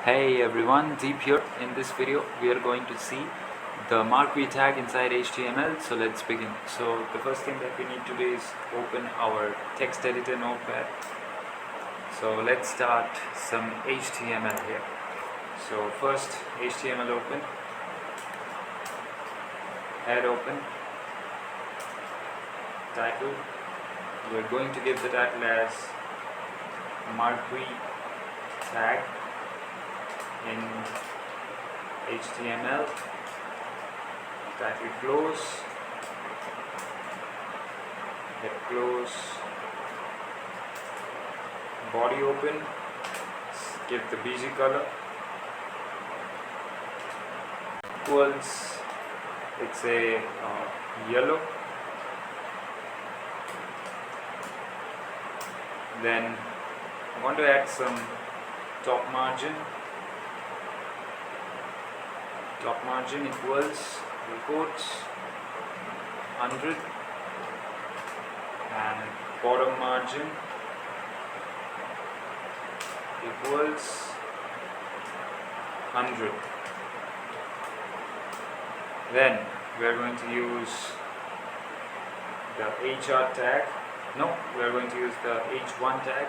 Hey everyone, Deep here. In this video we are going to see the marquee tag inside HTML. So let's begin. So the first thing that we need to do is open our text editor notepad. So let's start some HTML here. So first HTML open, head open, title. We're going to give the title as marquee tag in HTML. Title close, hit close, body open, give the BG color equals, it's a yellow. Then I want to add some top margin. Top margin equals quotes 100 and bottom margin equals 100. Then we are going to use the HR tag. No, we are going to use the H1 tag.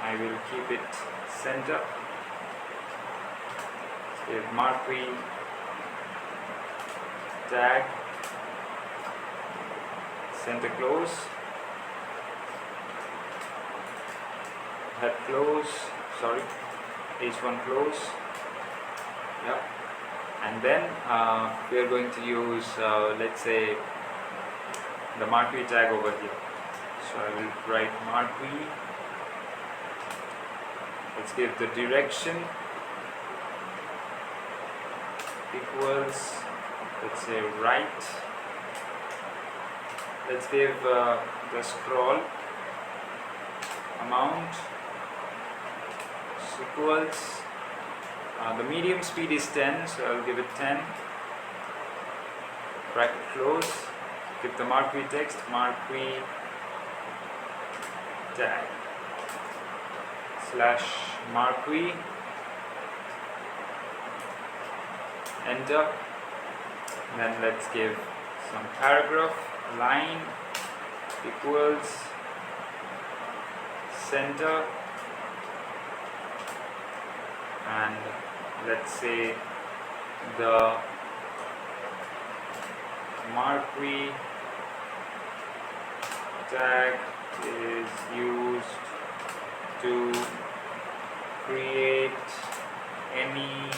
I will keep it center. Give marquee tag center close, head close, sorry, H1 close, yeah. And then we are going to use let's say the marquee tag over here. So I will write marquee. Let's give the direction equals, let's say right. Let's give the scroll amount equals the medium speed is 10, so I'll give it 10. Bracket close. Give the marquee text marquee tag slash marquee. Enter. Then let's give some paragraph. Line equals center, and let's say the marquee tag is used to create any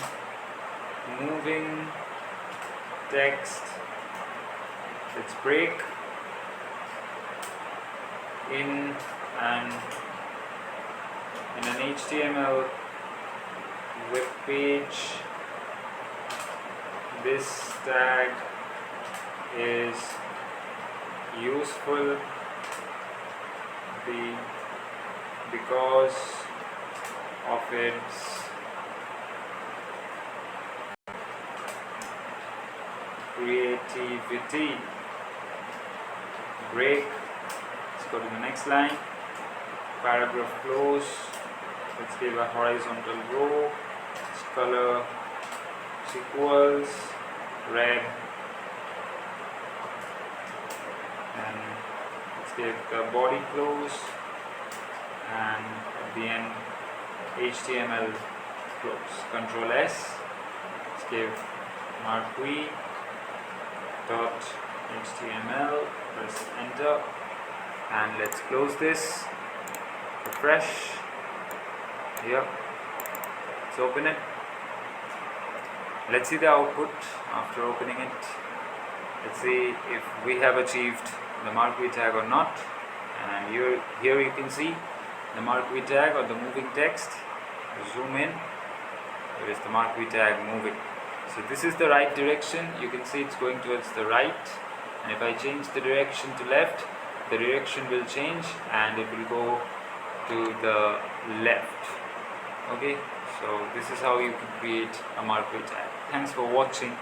moving text. Let's break in an HTML web page. This tag is useful because of its creativity. Break. Let's go to the next line. Paragraph close. Let's give a horizontal row. Its color equals red, and let's give the body close, and at the end HTML close. Control S. Let's give marquee dot HTML, press enter, and let's close this. Refresh. Yep. Let's open it. Let's see the output after opening it. Let's see if we have achieved the marquee tag or not. And here you can see the marquee tag or the moving text. Zoom in. There is the marquee tag moving. So this is the right direction. You can see it's going towards the right, and if I change the direction to left, the direction will change and it will go to the left. Okay, so this is how you can create a marquee tag. Thanks for watching.